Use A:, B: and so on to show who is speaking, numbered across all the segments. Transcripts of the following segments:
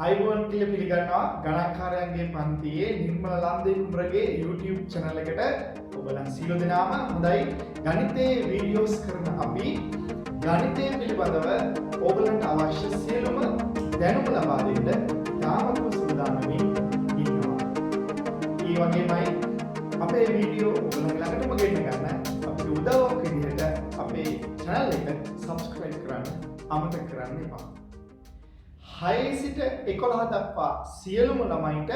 A: අයිබෝන් කියලා පිළිගන්නවා ගණන්කාරයන්ගේ පන්තියේ නිර්මල ලන්දේ කුමරගේ YouTube channel එකට ඔබලා සියලු දෙනාම හොඳයි ගණිතයේ වීඩියෝස් කරන අපි ගණිතය පිළිබඳව ඔයගලන්ට අවශ්‍ය සියලුම දැනුම ලබා දෙන්න තාමත් සූදානම්ින් ඉන්නවා. ඒ වගේමයි අපේ වීඩියෝ ඔයගලන් ළඟටම ගෙන්න ගන්න අපිට උදව්වක් විදිහට අපේ channel එක subscribe කරන්න අමතක කරන්න එපා. 6 සිට 11 දක්වා සියලුම ළමයින්ට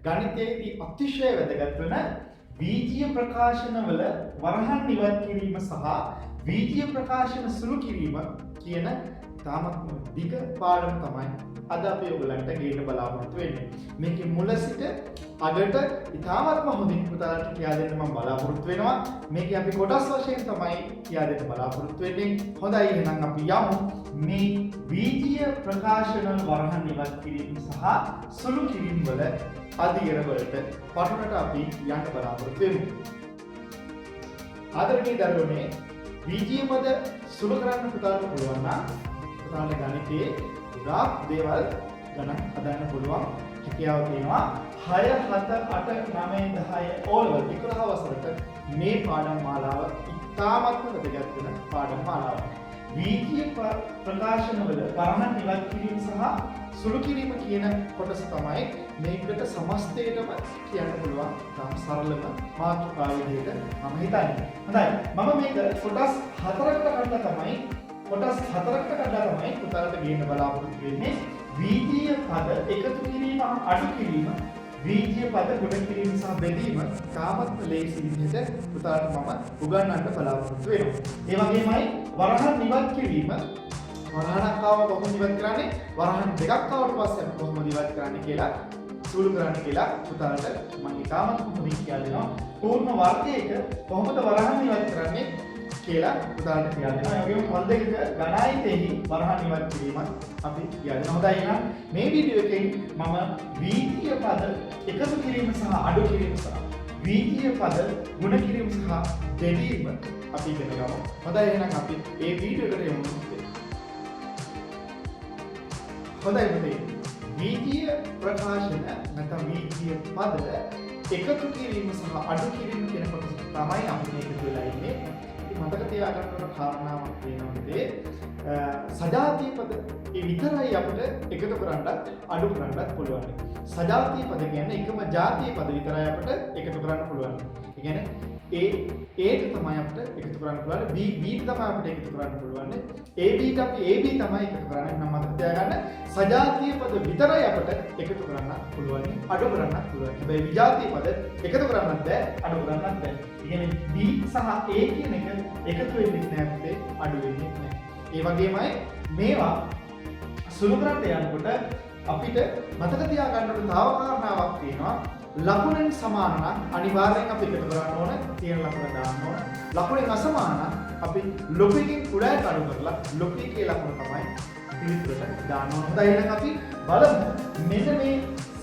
A: ගණිතයේදී අතිශය වැදගත් වන බීජීය ප්‍රකාශනවල වරහන් ඉවත් කිරීම සහ බීජීය ප්‍රකාශන සුළු කිරීම කියන තාමත් දිග පාඩම තමයි අද අපි ඔයගලන්ට ගේන්න බලාපොරොත්තු වෙන්නේ. මේකේ මුල සිට අගට ඉතාමත්ම හොඳින් පුතාලට කියා දෙන්න මම බලාපොරොත්තු වෙනවා. මේකේ අපි කොටස් වශයෙන් තමයි කියා දෙන්න බලාපොරොත්තු වෙන්නේ. හොඳයි එහෙනම් අපි යමු මේ බීජීය ප්‍රකාශන වරහන් ඉවත් කිරීම සහ සුළු කිරීම වල අධ්‍යයන වලට පටුනට අපි යන්න බලාපොරොත්තු වෙමු. ආදරණීය දරුවනේ බීජීය පද සුළු කරන්න පුතාලට පුළුවන් නම් පුතාලට ගණිතයේ ගොඩාක් දේවල් ගණන් හදන්න පුළුවන් හැකියාව තියෙනවා. 6 7 8 9 10 ඕල් වල 11 වසරට මේ පාඩම් මාලාව ඉතාමත්ම වැදගත් වෙන පාඩම් මාලාවක්. බීජීය ප්‍රකාශන වල වරහන් ඉවත් කිරීම සහ සුළු කිරීම කියන කොටස තමයි මේකට සමස්තයටම කියන්න පුළුවන් තාම සරලම මාතෘකාව විදිහට මම හිතන්නේ. හොඳයි. මම මේක කොටස් 4කට කඩලා තමයි පුතාලට ගේන්න බලාපොරොත්තු වෙන්නේ. බීජීය පද එකතු කිරීම අඩු කිරීම, බීජීය පද ගුණ කිරීම සහ බෙදීම තාමත් ලේසි විදිහට පුතාලට මම උගන්වන්න බලාපොරොත්තු වෙනවා. ඒ වගේමයි වරහන් ඉවත් කිරීම, වරහණක් ආව කොහොමද ඉවත් කරන්නේ, වරහන් දෙකක් ආවට පස්සේ කොහොමද ඉවත් කරන්නේ කියලා සුළු කරන්න කියලා පුතාලට මම ඉතාමත් හොඳින් කියලා දෙනවා. පූර්ණ වර්ගයක කොහොමද වරහන් ඉවත් කරන්නේ කියලා පුතාලට කියලා දෙනවා. ඒ වගේම පද දෙකක ගණයිතෙහි වරහන් ඉවත් කිරීමත් අපි කියලා දෙනවා. හොඳයි එහෙනම් මේ වීඩියෝ එකෙන් මම බීජීය පද එකතු කිරීම සහ අඩු කිරීම සහ බීජීය පද ගුණ කිරීම සහ බෙදීම අපි ඉගෙන ගමු. හොඳයි එහෙනම් අපි මේ වීඩියෝ එකට යමු. හොඳයි පුතේ. බීජීය ප්‍රකාශන නැත්නම් බීජීය පද එකතු කිරීම සහ අඩු කිරීම කියන කොටස තමයි අපි මේක කියලා ඉන්නේ. මතක තියාගන්න ඕන කාරණාවක් වෙනවා සජාතීය පද ඒ විතරයි අපිට එකතු කරන්නත් අඩු කරන්නත් පුළුවන්. සජාතීය පද කියන්නේ එකම ජාතිය පද විතරයි අපිට එකතු කරන්න පුළුවන්. ඒ කියන්නේ ඒට තමයි අපිට එකතු කරන්න පුළුවන්. B තමයි අපිට එකතු කරන්න පුළුවන්. AB ට අපි AB තමයි එකතු කරන්නේ. නම් මතක තියාගන්න සජාතීය පද විතරයි අපිට එකතු කරන්න පුළුවන්. අඩු කරන්නත් පුළුවන්. හැබැයි විජාතීය පද එකතු කරන්නත් බෑ, අඩු කරන්නත් බෑ. කියන්නේ B සහ A කියන එක එකතු වෙන්නේ නැහැ පුතේ, අඩු වෙන්නේ නැහැ. ඒ වගේමයි මේවා සුළු කරන්න යනකොට අපිට මතක තියාගන්න ඕන තව කාරණාවක් තියෙනවා. ලකුණෙන් සමාන නම් අනිවාර්යෙන් අපි එකතු කරන්න ඕන, තියෙන ලකුණ දාන්න ඕන. ලකුණෙන් අසමාන නම් අපි ලොකු එකෙන් කුඩායට අඩු කරලා ලොකු එකේ ලකුණ තමයි පිළිතුරට දාන්න ඕන. හොඳයි එහෙනම් අපි බලමු මෙන්න මේ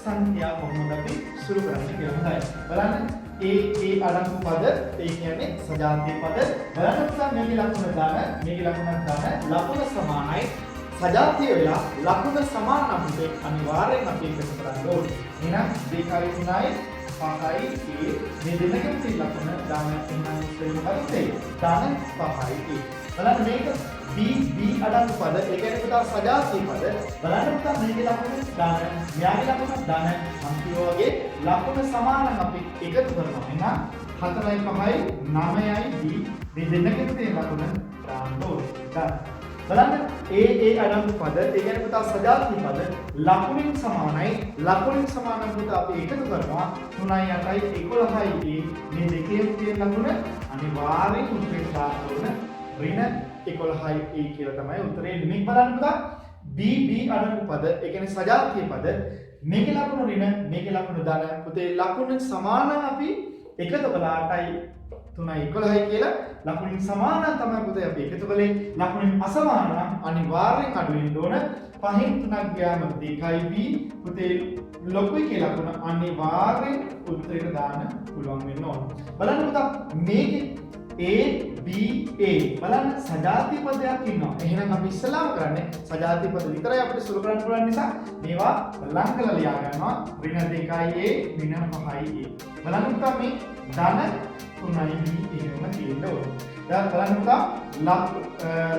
A: සංඛ්‍යා කොහොමද අපි සුළු කරන්නේ කියලා. හොඳයි. බලන්න ඒ අඩංගු පද ඒ කියන්නේ සජාතීය පද බලන්න පුතා මේකේ ලකුණ දාන මේකේ ලකුණක් දාන ලකුණ සමානයි සජාතීය වෙලා ලකුණ සමාන අපිට අනිවාර්යෙන් අපි එකතු කරන්න ඕනේ. එහෙනම් 2 3යි 5යි මේ දෙන්නකම තියෙන ලකුණ දාන එන්නම් ඉස්සෙල්ලා දාන 5යි බලන්න මේක B අඩංගු පද ඒ කියන්නේ පුතා සජාතීය පද බලන්න පුතා මේකේ ලකුණ දාන මෙයාගේ ලකුණ දාන අන්තිම වගේ ලකුණ සමාන අපි එකතු කරනවා. එහෙනම් 4යි 5යි 9යි B මේ දෙන්නකම තියෙන ලකුණ දාන්න ඕනේ. බලන්න ඒ අඩංගු පද ඒ කියන්නේ පුතා සජාතීය පද ලකුණින් සමානයි. ලකුණින් සමාන පුතා අපි එකතු කරනවා 3යි 8යි 11යි මේ දෙකේම තියෙන ලකුණ අනිවාර්යෙන් උත්තරේ දාන්න ඕන. ඍණ 11යි කියලා තමයි උත්තරේ එන්නේ. බලන්න පුතා B අඩංගු පද ඒ කියන්නේ සජාතීය පද මේකේ ලකුණ ඍණ මේකේ ලකුණ ධන පුතේ ලකුණෙන් සමාන අපි එකතු කළා 8යි 3යි 11යි කියලා ලකුණින් සමාන තමයි පුතේ අපි එකතු කළේ. ලකුණින් අසමාන නම් අනිවාර්යෙන් අඩු වෙන්න ඕන. 5න් 3ක් ගියාම 2යි B පුතේ ලොකුයි කියලා ලකුණ අනිවාර්යෙන් උත්තරයට දාන්න පුළුවන් වෙන්න ඕන. බලන්න පුතා මේකේ A B A බලන්න සජාති පදයක් ඉන්නවා. එහෙනම් අපි ඉස්සලාම කරන්නේ සජාති පද විතරයි අපිට සුළු කරන්න පුළුවන් නිසා මේවා ලං කරලා ලියා ගන්නවා. ඍණ 2යි A ඍණ 5යි A. බලන්න පුතා මේ ධන 3යි B එහෙම තියෙන්න ඕනේ. දැන් බලන්න පුතා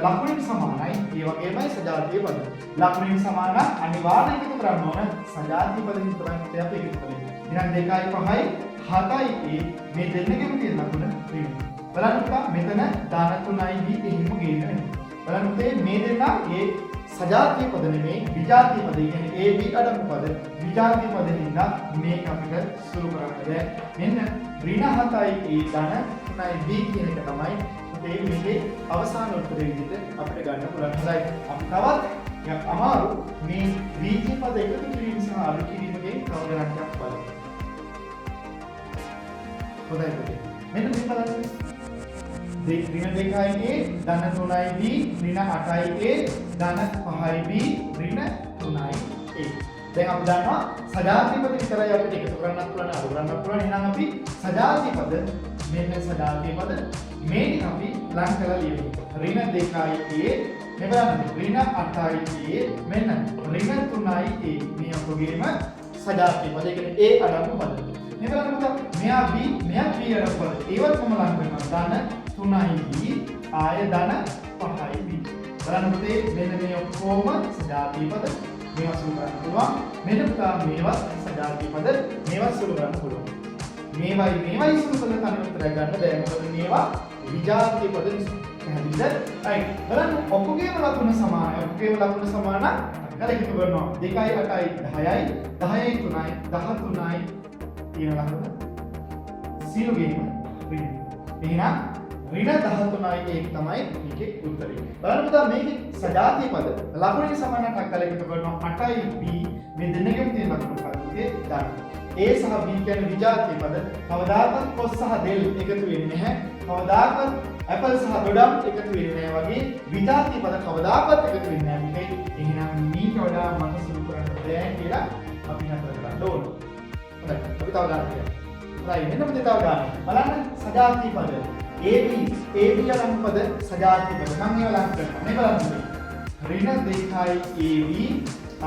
A: ලකුණින් සමානයි. ඒ වගේමයි සජාතිය පද. ලකුණින් සමාන අනිවාර්යයෙන් එකතු කරන්න ඕන සජාති පද විතරයි අපි එකතු කරන්නේ. එහෙනම් 2යි 5යි 7යි A මේ දෙන්නගෙම තියෙන ලකුණ ඍණ. බලන්න පුතා මෙතන ධන 3යි B එහෙම ගේන්න වෙනවා. බලන්න පුතේ මේ දෙන්න ඒ සජාතිය පද නෙමෙයි විජාතිය පද. ඒ කියන්නේ A B අඩංගු පද විජාතිය පද හින්දා මේක අපිට සුළු කරන්න බෑ. මෙන්න ඍණ 7යි A ධන 3යි B කියන එක තමයි පුතේ මේකේ අවසාන උත්තරේ විදිහට අපිට ගන්න පුළුවන්. හරි. අපි තවත් යක් අමාරු මේ වීජ පද එකතු කිරීම සහ අඩු කිරීමේ තව ගණනක් බලමු. හොඳයි පුතේ. මෙන්න මේ බලන්න. ඍණ 2යි A ධන 3යි B ඍණ 8යි A ධන 5යි B ඍණ 3යි A. දැන් අපි දන්නවා සජාති පද විතරයි අපිට එකතු කරන්නත් පුළුවන් අඩු කරන්නත් පුළුවන්. එහෙනම් අපි සජාති පද මෙන්න සජාති පද මේ ටික අපි ලං කරලා ලියමු. ඍණ 2යි A මේ බලන්න ඍණ 8යි A මෙන්න ඍණ 3යි A මේ අපගේම සජාති පද. ඒ කියන්නේ A අඩංගු පද. මේ බලන්න පුතා මෙයා B මෙයා B අඩංගු පද. ඒවත් කොහොම ලං කරනවා? ධන 3යි B ආය ධන 5යි B. බලන්න පුතේ මෙන්න මේ ඔක්කොම සජාති පද. මේවා සුළු කරන්න පුළුවන්. මෙන්න පුතා මේවත් සජාති පද. මේවත් සුළු කරන්න පුළුවන්. මේවයි සුළු කරලා තනියම උත්තරයක් ගන්න බෑ. මොකද මේවා විජාති පද නිසා. පැහැදිලිද? right. බලන්න ඔක්කොගේම ලකුණ සමානයි. ඔක්කොගේම ලකුණ සමාන අපි එකතු කරනවා. 2යි 8යි 10යි 10යි 3යි 13යි කියන ලකුණ සියලුගේම ඍණ. එහෙනම් ඍණ 13යි ඒක තමයි මේකේ උත්තරේ. බලන්න පුතා මේකේ සජාති පද ලකුණේ සමානක් අක්කල එකතු කරනවා 8යි B මේ දෙන්නගෙම තියෙන ලකුණු පදයේ දාන්න. A සහ B කියන්නේ විජාති පද. කවදාකවත් කොස් සහ දෙල් එකතු වෙන්නේ නැහැ. කවදාකවත් ඇපල් සහ දොඩම් එකතු වෙන්නේ නැහැ වගේ විජාති පද කවදාකවත් එකතු වෙන්නේ නැහැ. මොකද එහෙනම් මේක වඩා මට සුළු කරන්න බෑ කියලා අපි නතර කරන්න ඕන. හොඳයි. අපි තව ගන්න කියලා. හරි මෙන්න මෙතන තව ගන්න. බලන්න සජාති පද AB අඩංගු පද සජාති පද නම් ඒවා ලං කරනවා. මේ බලන්න. ඍණ 2යි AB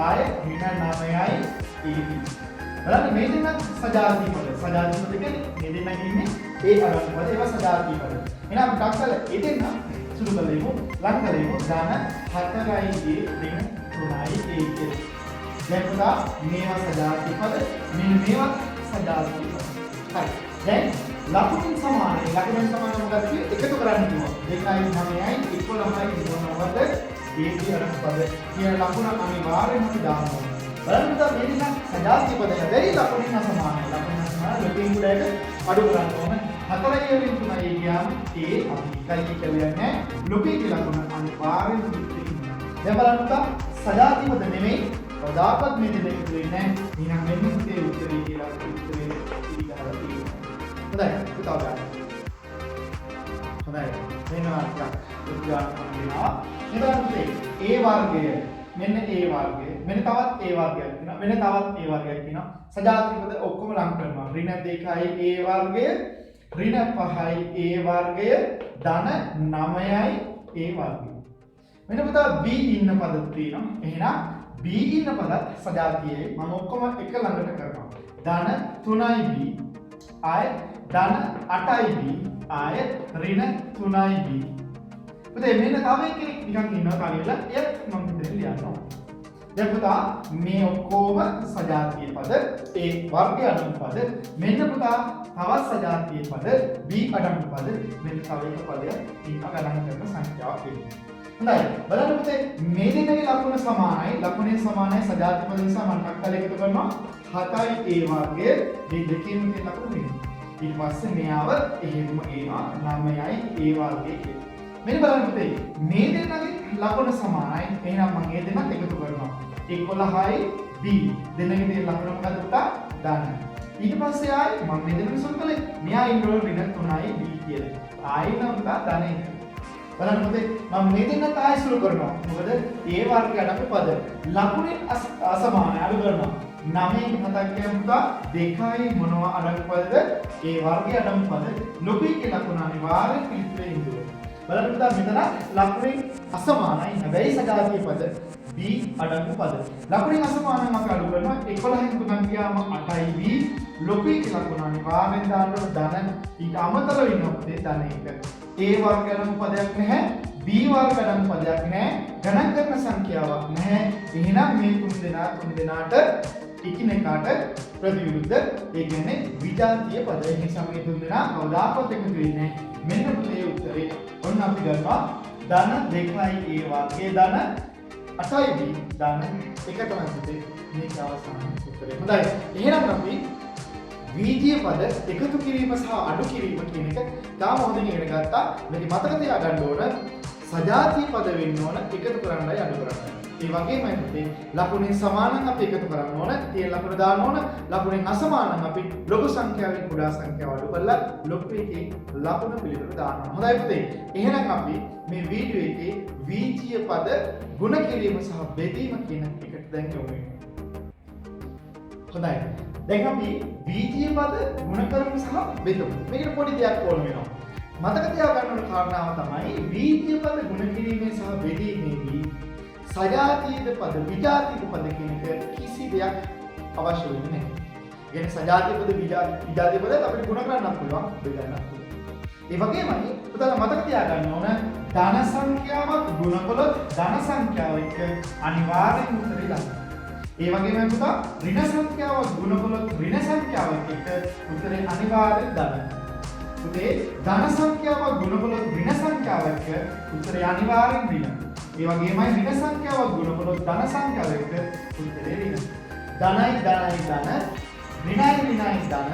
A: ආය ඍණ 9යි AB. බලන්න මේ දෙන්න සජාති පද. සජාති පද කියන්නේ මේ දෙන්න ඉන්නේ ඒ අඩංගු පද ඒවා සජාති පද. එහෙනම් ඩක්කල ඒ දෙන්න සුළු කරලෙමු ලං කරලෙමු ධන 4යි A ඍණ 3යි A කියලා. දැන් පුතා මේවා සජාති පද මෙන්න මේවා සජාති පද. හරි. දැන් ලකුණු සමානයි. ලකුණු සමාන මොකද කියන්නේ? එකතු කරන්න කිව්වා. 2යි 9යි 11යි 19ද AB අඩංගු පද කියන ලකුණ අනිවාර්යයෙන්ම අපි දානවා. බලන්න පුතා මේ දෙන්න සජාති පද හැබැයි ලකුණින් අසමානයි. ලකුණින් අසමාන ලකුණින් උඩට අඩු කරන්න ඕන. 4යි වලින් 3යි ගියාම A අපි එකයි කියලා යන්නේ. ලකුණේ ලකුණ අනිවාර්යයෙන්ම තියෙනවා. දැන් බලන්න පුතා සජාති පද නෙමෙයි කවදාකවත් මේ දෙන්න එකතු වෙන්නේ නැහැ. එහෙනම් මෙන්න පුතේ උත්තරේ කියලා උත්තරේ ඉතිහාසය. හොඳයි පුතා ගන්න. හොඳයි වෙනවා ටිකක් උදාහරණ දෙනවා. ඊළඟ පුතේ A වර්ගය මෙන්න A වර්ගය මෙන්න තවත් A වර්ගයක් තියෙනවා. මෙන්න තවත් A වර්ගයක් තියෙනවා. සජාති පද ඔක්කොම ලං කරනවා. ඍණ 2යි A වර්ගය ඍණ 5යි A වර්ගය ධන 9යි A වර්ගය. මෙන්න පුතා B ඉන්න පද තියෙනවා. එහෙනම් B ඉන්න පදත් සජාතියේ මම ඔක්කොම එක ළඟට කරනවා. ධන 3යි B ආය ධන 8යි B ආය ඍණ 3යි B. පුතේ මෙන්න තව එකෙක් නිකන් ඉන්නවා කාලෙලා එයත් මම මෙතන ලියනවා. දැන් පුතා මේ ඔක්කොම සජාතියේ පද A වර්ගය අඩංගු පද මෙන්න පුතා තවත් සජාතියේ පද B අඩංගු පද මෙන්න තව එක පදයක් ඉන්නවා ගණන් කරන සංඛ්‍යාවක් වෙන්නේ. හොඳයි බලන්න පුතේ මේ දෙකේ ලකුණ සමානයි. ලකුණේ සමානයි සජාති පද නිසා මම ටක්කල එකතු කරනවා 7යි A වර්ගය මේ දෙකේම තියෙන ලකුණ මෙන්න. ඊට පස්සේ මෙයාව එහෙම ගේනවා 9යි A වර්ගය කියලා. මෙන්න බලන්න පුතේ මේ දෙන්නගේ ලකුණ සමානයි. එහෙනම් මම මේ දෙන්නත් එකතු කරනවා. 11යි B දෙන්නගේ තියෙන ලකුණ මොකද පුතා? ධන. ඊට පස්සේ ආයි මම මේ දෙන්න සුළු කළේ මෙයා ඉන්නවල ඍණ 3යි B කියලා. ආයි නම් පුතා ධන එක. බලන්න පුතේ මම මේ දෙන්නත් ආයි සුළු කරනවා. මොකද A වර්ගය අඩංගු පද ලකුණේ අසමානයි අඩු කරනවා. 9 මතක් කරගමුකා 2යි මොනවා අඩංගු පදද? ඒ වර්ගයේ අඩංගු පද ලොකුයි කියලා ලකුණ අනිවාර්යෙන් පිළිතුරේ ඉඳුවා. බලන්න පුතා මෙතන ලකුණෙන් අසමානයි. හැබැයි සජාතීය පද b අඩංගු පද. ලකුණෙන් අසමානම අපි අඩු කරනවා 11න් 3ක් ගියාම 8යි b ලොකුයි කියලා ලකුණ අනිවාර්යෙන් දාන්න ඕන ධන ඊට අමතරව ඉන්නොත් ධන 1. a වර්ග අඩංගු පදයක් නැහැ. b වර්ග අඩංගු පදයක් නැහැ. ගණන් කරන සංඛ්‍යාවක් නැහැ. එහෙනම් මේ තුන් දෙනාට එකිනෙකාට ප්‍රතිවිරුද්ධ ඒ කියන්නේ විජාතිය පද. ඒ නිසා මේ තුන් දෙනා කවදාකවත් එකතු වෙන්නේ නැහැ. මෙන්න මේ උත්තරේ ඔන්න අපි ගන්නවා ධන 2යි a වර්ගයේ ධන 8යි b ධන 1 තමයි පුතේ මේක අවසාන උත්තරේ. හොඳයි. එහෙනම් අපි වීජීය පද එකතු කිරීම සහ අඩු කිරීම කියන එක තාම හොඳින් ඉගෙන ගත්තා. මේක මතක තියාගන්න ඕන සජාතීය පද වෙන්න ඕන එකතු කරන්නයි අඩු කරන්නයි. ඒ වගේමයි පුතේ ලකුණෙන් සමානව අපි එකතු කරන්න ඕන. තියෙන ලකුණ දාන්න ඕන. ලකුණෙන් අසමානව අපි ලොකු සංඛ්‍යාවෙන් කුඩා සංඛ්‍යාව අඩු කරලා ලොකු එකේ ලකුණ පිළිවෙල දාන්න ඕන. හොඳයි පුතේ. එහෙනම් අපි මේ වීඩියෝ එකේ වීජීය පද ගුණ කිරීම සහ බෙදීම කියන එකට දැන් යමු. හොඳයි. දැන් අපි වීජීය පද ගුණ කරමු සහ බෙදමු. මේකට පොඩි දෙයක් ඕන වෙනවා. මතක තියාගන්න ඕන කාරණාව තමයි වීජීය පද ගුණ කිරීමේ සහ බෙදීමේදී සජාතීය පද විජාතීය පද කියන එක කිසි දෙයක් අවශ්‍ය වෙන්නේ නැහැ. කියන්නේ සජාතීය පද විජාතීය පද අපිට ගුණ කරන්නත් පුළුවන් බෙදන්නත් පුළුවන්. ඒ වගේමයි පුතාලා මතක තියාගන්න ඕන ධන සංඛ්‍යාවක් ගුණ කළොත් ධන සංඛ්‍යාව එක්ක අනිවාර්යෙන් උත්තරේ ගන්න. ඒ වගේම පුතා ඍණ සංඛ්‍යාවක් ගුණ කළොත් ඍණ සංඛ්‍යාවක් එක්ක උත්තරේ අනිවාර්යෙන් ධන. පුතේ ධන සංඛ්‍යාවක් ගුණ කළොත් ඍණ සංඛ්‍යාව එක්ක උත්තරේ අනිවාර්යෙන් ඍණ. ඒ වගේමයි ඍණ සංඛ්‍යාවක් ගුණ කළොත් ධන සංඛ්‍යාව එක්ක උත්තරේ ඍණ. ධනයි ධනයි ධන ඍණයි ඍණයි ධන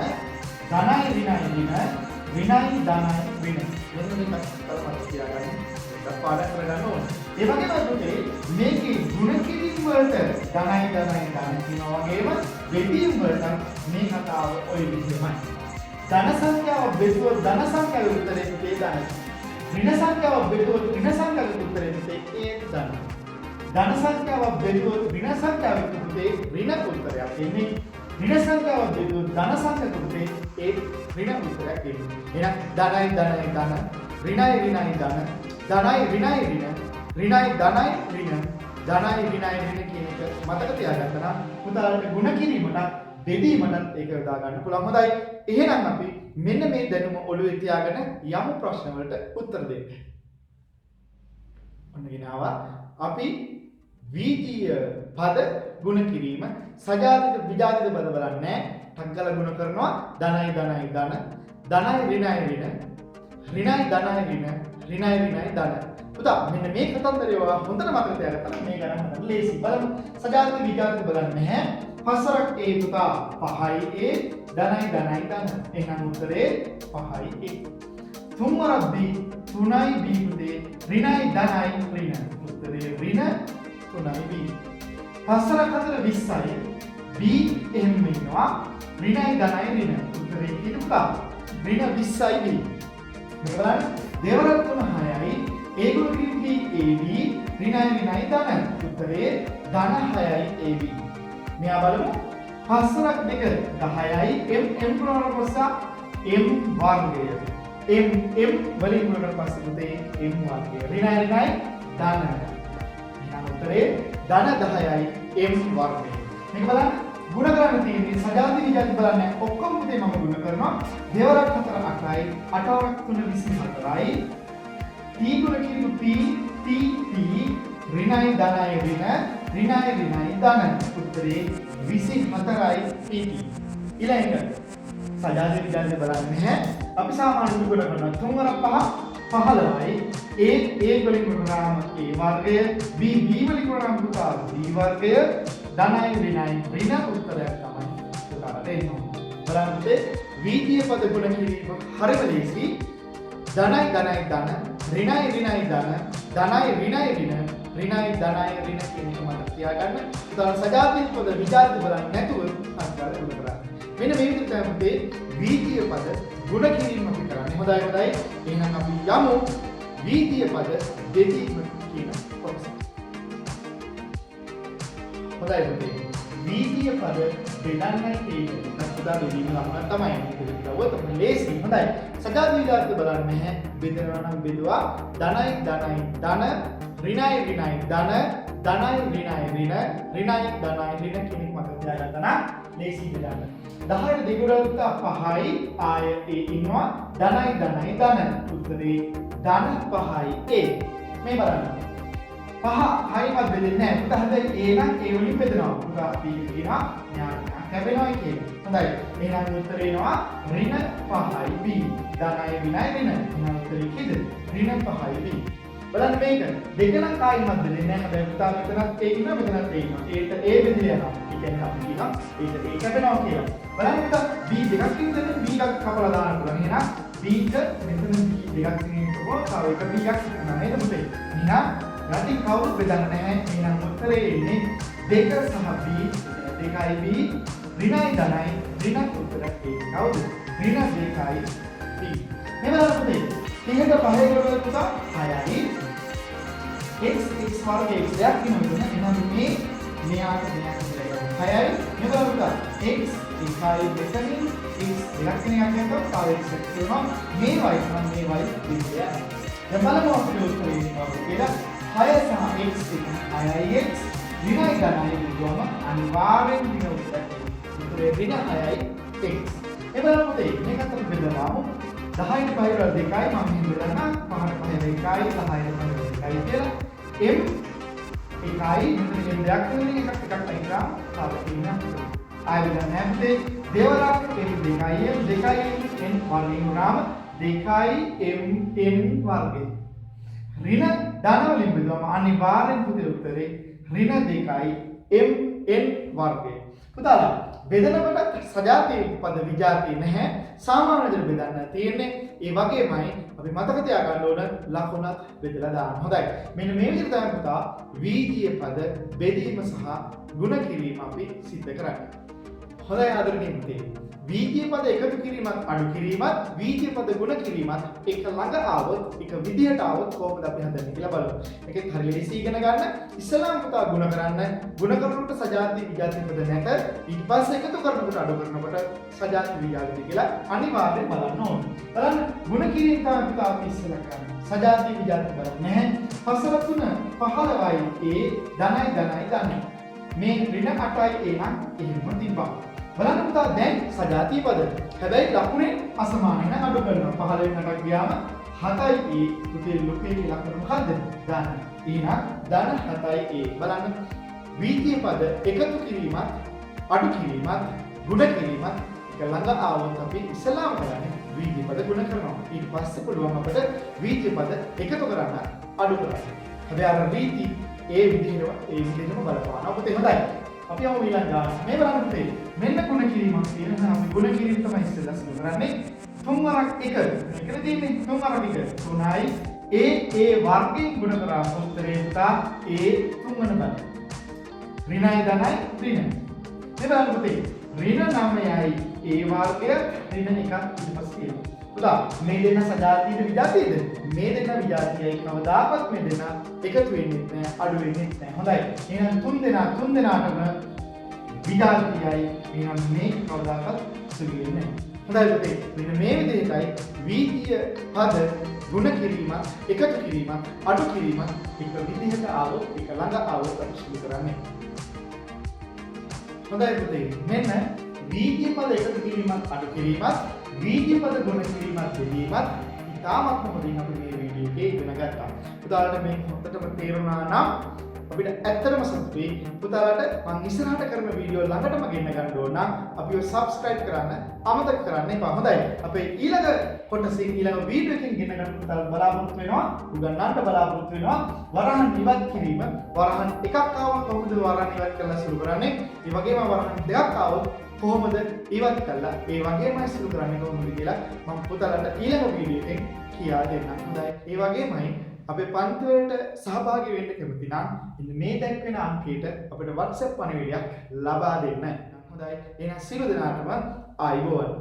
A: ධනයි ඍණයි ඍණ ඍණයි ධනයි ඍණ. මෙන්න මේක තමයි තියාගන්න. ඒක පාඩම් කරගන්න ඕනේ. ඒ වගේම පුතේ මේකේ ගුණ කිරීම වලට ධනයි ධනයි ධන කියනවා වගේම බෙදීම වලට මේ කතාව ඔය විදිහමයි. ධන සංඛ්‍යාව බෙදුවොත් ධන සංඛ්‍යාවේ උත්තරේ පුතේ ධනයි. ඍණ සංඛ්‍යාව බෙදුවොත් ඍණ සංඛ්‍යාවේ උත්තරේ පුතේ ඒ ධන. ධන සංඛ්‍යාව බෙදුවොත් ඍණ සංඛ්‍යාවේ පුතේ ඍණ උත්තරයක් එන්නේ. ඍණ සංඛ්‍යාව බෙදුවොත් ධන සංඛ්‍යාවේ පුතේ ඒ ඍණ උත්තරයක් එන්නේ. එහෙනම් ධනයි ධනයි ධන ඍණයි ඍණයි ධන ධනයි ඍණයි ඍණ ඍණයි ධනයි ඍණ ධනයි ඍණයි ඍණ කියන එක මතක තියාගත්තා නම් පුතාලට ගුණ කිරීමට බෙදීමටත් ඒක යොදා ගන්න පුළුවන්. හොඳයි. එහෙනම් අපි මෙන්න මේ දැනුම ඔළුවේ තියාගෙන යමු ප්‍රශ්න වලට උත්තර දෙන්න. ඔන්න ගෙනාවා. අපි වීජීය පද ගුණ කිරීම සජාතික විජාතික පද බලන්නේ ටග්ගල ගුණ කරනවා ධනයි ධනයි ධන ධනයි ඍණයි ඍණ ඍණයි ධනයි ඍණ ඍණයි ඍණයි ධන. පුතා මෙන්න මේ කතන්දරය ඔයා හොඳට මතක තියාගත්තා මේ ගණන් හදන්න ලේසි. බලමු සජාතික විජාතික බලන්නේ නැහැ. පස්සරක් a පුතා 5යි a ධනයි ධනයි ධන. එහෙනම් උත්තරේ 5යි a. තුන්වරක් b 3යි b පුතේ ඍණයි ධනයි ඍණ. උත්තරේ ඍණ 3යි b. පස්සරක් අතර 20යි b එහෙම ඉන්නවා ඍණයි ධනයි ඍණ. උත්තරේ කීයද පුතා? ඍණ 20යි b. බලන්න දෙවරක් 6යි ඒගොල්ලෝ කිව්වේ ab ඍණයි ඍණයි ධන. උත්තරේ ධන 6යි ab. මෙයා බලමු පස්සරක් දෙක 10යි m පුරවන කොටස m වර්ගය m වලින් පුරවන පස්සේ පුතේ m වර්ගය ඍණයි ඍණයි ධන. එහෙනම් උත්තරේ ධන 10යි m වර්ගය. මේක බලන්න ගුණ කරන්න තියෙන්නේ සජාති විජාති බලන්න ඔක්කොම පුතේ මම ගුණ කරනවා. දෙවරක් 4 8යි 8 වරක් 3 24යි t ගුණ කිරීම p t ඍණයි ධනයි ඍණ ඍණයි ඍණයි ධන. උත්තරේ 24යි pt. ඊළඟට සජාති විජාති බලන්නේ නැහැ. අපි සාමාන්‍යයෙන් ගුණ කරනවා 3 වරක් 5 15යි a වලින් ගුණ කරාම a වර්ගය b වලින් ගුණ කරාම පුතා b වර්ගය ධනයි ඍණයි ඍණ උත්තරයක් තමයි පුතාට එන්නේ. බලන්න වීජීය පද ගුණ කිරීම හරිම ලේසි. ධනයි ධනයි ධන ඍණයි ඍණයි ධන ධනයි ඍණයි ඍණ ඍණයි ධනයි ඍණ කියන එක මතක තියාගන්න. උදාහරණ සජාතීය පද විජාතිය බලන්නේ නැතුව අත්කාර ගුණ කරන්න. මෙන්න මේ විදිහට තමයි වීජීය පද ගුණ කිරීම අපි කරන්නේ. හොඳයි හොඳයි. එහෙනම් අපි යමු වීජීය පද බෙදීම කියන කොටස. හොඳයි පුතේ. වීදිය පද බෙදන්නයි තියෙන්නේ. නැත්නම් බෙදීම ලකුණ තමයි. ඒක තමයි ලේසි. හොඳයි. සජාතීය විජාතිය බලන්න නැහැ. බෙදනවා නම් බෙදුවා ධනයි ධනයි ධන ඍණයි ඍණයි ධන ධනයි ඍණයි ඍණ ඍණයි ධනයි ඍණ කෙනෙක් මතක තියාගන්න නම් ලේසි බෙදන්න. 10ට දෙගොඩකට 5යි ආය ඒ ඉන්නවා ධනයි ධනයි ධන. උත්තරේ ධන 5යි a. මේ බලන්න. 5 6වත් බෙදෙන්නේ නැහැ. පුතා හැබැයි a නම් a වලින් බෙදනවා. පුතා b කියනවා ඥානයක් ලැබෙනවා කියන්නේ. හොඳයි. එහෙනම් උත්තරේ එනවා ඍණ 5යි b. ධනයි ඍණයි ඍණ. එහෙනම් උත්තරේ කීයද? ඍණ 5යි b. බලන්න මේක. දෙක නම් කායිමත් බෙදෙන්නේ නැහැ. හැබැයි පුතා මෙතනත් a ඉන්නවා මෙතනත් a ඉන්නවා. ඒට a බෙදලා යනවා. ඒ කියන්නේ අපි කියනවා ඒකට a කැපෙනවා කියලා. බලන්න පුතා b දෙකක් ඉඳන් b එකක් කපලා දාන්න පුළුවන්. එහෙනම් b එක මෙතන b දෙකක් තියෙනකොට තව එක b එකක් ඉන්නවා නේද පුතේ? එහෙනම් යටින් කවුරුත් බෙදන්නේ නැහැ. එහෙනම් උත්තරේ එන්නේ 2 සහ b 2යි b ඍණයි ධනයි ඍණ උත්තරේ කවුද? ඍණ 2යි b. මේ බලන්න පුතේ. 30ට 5 ගොඩ පුතා 6යි x වර්ග x දෙයක් වෙනවා. එහෙනම් මේ ආකාරයට මෙයාට කියලා 6යි. මේ බලන්න පුතා x 1යි මෙතනින් x දෙකක් වෙන එකක් යනකොට තව x එකක් වෙනවා. මේ y නම් මේ y දෙකයි. දැන් බලමු අපේ උත්තරේ මොකක්ද කියලා. 6 සහ x එක 6යි x ඍණයි ධනයි කියවම අනිවාර්යෙන් දින උත්තරේ. උත්තරේ ඍණ 6යි x. ඒ බලමු පුතේ මේකත් අපි බෙදලාමු. 10ට 5 වල 2යි මම මෙහෙම බෙදන්නම්. 5ට 5 2යි 10ට 5 2යි කියලා. m එකයි මෙතන දෙයක් තියෙන එකක් අයින් කරා. තව තියෙනවා. ආයෙ දැන් හැමදේ දෙවරක් m 2යි m 2යි n වර්ගයෙන් උනාම 2යි m n වර්ගය. ඍණ ධන වලින් බෙදුවම අනිවාර්යෙන් පුතේ උත්තරේ ඍණ 2යි m n වර්ගය. පුතාලා බෙදනකොට සජාතීය පද විජාතිය නැහැ. සාමාන්‍ය විදිහට බෙදන්න තියෙන්නේ. ඒ වගේමයි අපි මතක තියාගන්න ඕන ලකුණත් බෙදලා දාන්න. හොඳයි. මෙන්න මේ විදිහට තමයි පුතා වීජීය පද බෙදීම සහ ගුණ කිරීම අපි සිද්ධ කරන්නේ. හොඳයි ආදරණීය පුතේ. වීජීය පද එකතු කිරීමත් අඩු කිරීමත් වීජීය පද ගුණ කිරීමත් එක ළඟ ආවොත් එක විදිහට ආවොත් කොහොමද අපි හදන්නේ කියලා බලමු. මේකෙත් හරිය ලේසි ඉගෙන ගන්න. ඉස්සලාම පුතා ගුණ කරන්න. ගුණ කරනකොට සජාතීය විජාතිය පද නැත. ඊට පස්සේ එකතු කරනකොට අඩු කරනකොට සජාතීය විජාතිය කියලා අනිවාර්යෙන් බලන්න ඕන. බලන්න ගුණ කිරීම තමයි පුතා අපි ඉස්සලා කරන්නේ. සජාතීය විජාතිය බලන්න නැහැ. පසල 3 15යි a ධනයි ධනයි ධනයි. මේ ඍණ 8යි a නම් එහෙම තිබ්බා. බලන්න පුතා දැන් සජාතීය පද. හැබැයි ලකුණේ අසමාන වෙන අඩු කරනවා. 15 8ක් ගියාම 7යි a පුතේ ලෝකේ ලකුණ මොකද්ද? ධන. එහෙනම් ධන 7යි a. බලන්න වීජීය පද එකතු කිරීමත් අඩු කිරීමත් ගුණ කිරීමත් එක ළඟ ආවොත් අපි ඉස්සලාම කරන්නේ වීජීය පද ගුණ කරනවා. ඊට පස්සේ පුළුවන් අපිට වීජීය පද එකතු කරන්න අඩු කරන්න. හැබැයි අර රීති ඒ විදිහටම බලපානවා. පුතේ හොඳයි. අපි යමු ඊළඟ ගාන. මේ බලන්න පුතේ. මෙන්න ගුණ කිරීමක් තියෙනවා. අපි ගුණ කිරීම තමයි ඉස්සෙල්ලා සිදු කරන්නේ. 3 වරක් 1. මේකද තියෙන්නේ 3 වරක් 1. 3යි a වර්ගයෙන් ගුණ කරා උත්තරේ පුතා a 3 වෙන බල. ඍණයි ධනයි ඍණ. මේ බලන්න පුතේ. ඍණ 9යි a වර්ගය ඍණ 1ක් ඊට පස්සේ තියෙනවා. පුතා මේ දෙන්න සජාතීය විජාතියද? මේ දෙන්න විජාතියයි කවදාකවත් මේ දෙන්න එකතු වෙන්නේ නැහැ, අඩු වෙන්නේ නැහැ. හොඳයි. එහෙනම් තුන් දෙනාටම විජාතියයි. එහෙනම් මේ කවදාකවත් සුළු වෙන්නේ නැහැ. හොඳයි පුතේ. මෙන්න මේ විදිහටයි වීජීය පද ගුණ කිරීමත්, එකතු කිරීමත්, අඩු කිරීමත් එක විදිහට ආවොත්, එක ළඟ ආවොත් අපි සිදු කරන්නේ. හොඳයි පුතේ. මෙන්න වීජීය පද එකතු කිරීමත්, අඩු කිරීමත් වීජීය පද ගුණ කිරීමත් බෙදීමත් ඉතාමත්ම හොඳින් අපි මේ වීඩියෝ එකේ ඉගෙන ගත්තා. පුතාලට මේ හොඳටම තේරුණා නම් අපිට ඇත්තටම සතුටුයි. පුතාලට මම ඉස්සරහට කරන වීඩියෝ ළඟටම ගෙන්න ගන්න ඕන නම් අපිව subscribe කරන්න අමතක කරන්න එපා. හොඳයි. අපේ ඊළඟ කොටසින් ඊළඟ වීඩියෝ එකකින් ගෙන්න ගන්න පුතාලට බලාපොරොත්තු වෙනවා. උගන්වන්න බලාපොරොත්තු වෙනවා. වරහන් ඉවත් කිරීම. වරහන් එකක් ආවොත් කොහොමද වරහන් ඉවත් කරලා සුළු කරන්නේ? ඒ වගේම වරහන් දෙකක් ආවොත් කොහොමද ඉවත් කළා ඒ වගේමයි සිදු කරන්නේ කොහොමද කියලා මම පුතාලට ඊළඟ වීඩියෝ එකෙන් කියා දෙන්නම්. හොඳයි. ඒ වගේමයි අපේ පන්ති වලට සහභාගී වෙන්න කැමති නම් ඉන්න මේ දැක්වෙන අංකයට අපිට WhatsApp පණිවිඩයක් ලබා දෙන්න. හොඳයි. එහෙනම් සියලු දෙනාටම ආයුබෝවන්.